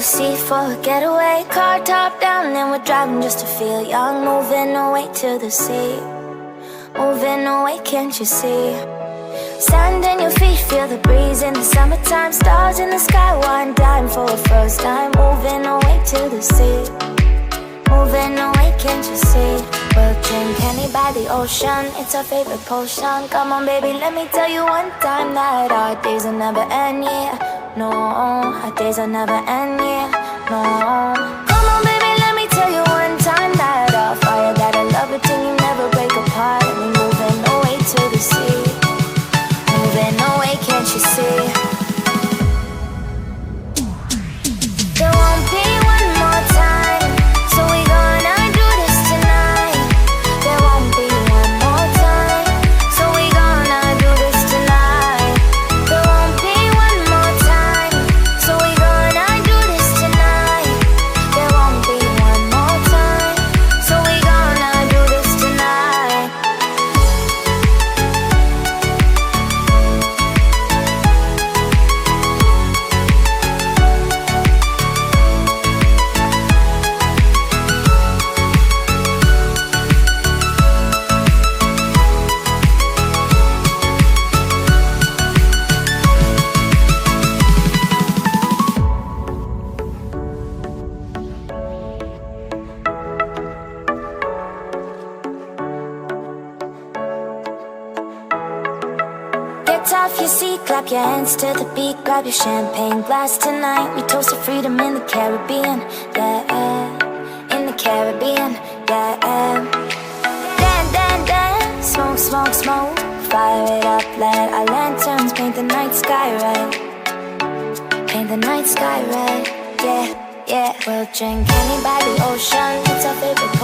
the sea for a getaway. Car top down and we're driving just to feel young. Moving away to the sea, moving away, can't you see? Sand in your feet, feel the breeze in the summertime. Stars in the sky, one dime for a first time. Moving away to the sea, moving away, can't you see? We'll drink honey by the ocean, it's our favorite potion. Come on baby, let me tell you one time that our days will never end, yeah. No, our days will never end, yeah. No. Come on baby, let me tell you one time that our fire got a love between you, never break apart. And we moving away to the sea, moving away, can't you see? There won't be one more time, so we gonna do this tonight. There won't be one more time, so we gonna do this tonight. There won't be one more time, so we gonna do this tonight. There won't be one more time, so we gonna do this tonight. Get off your seat, clap your hands to the beat. Grab your champagne glass tonight. We toast to freedom in the Caribbean, yeah. In the Caribbean, yeah. Dan, dan, dan, smoke, smoke, smoke. Fire it up, let our lanterns paint the night sky red. Paint the night sky red, yeah, yeah. We'll drink honey by the ocean, it's our favorite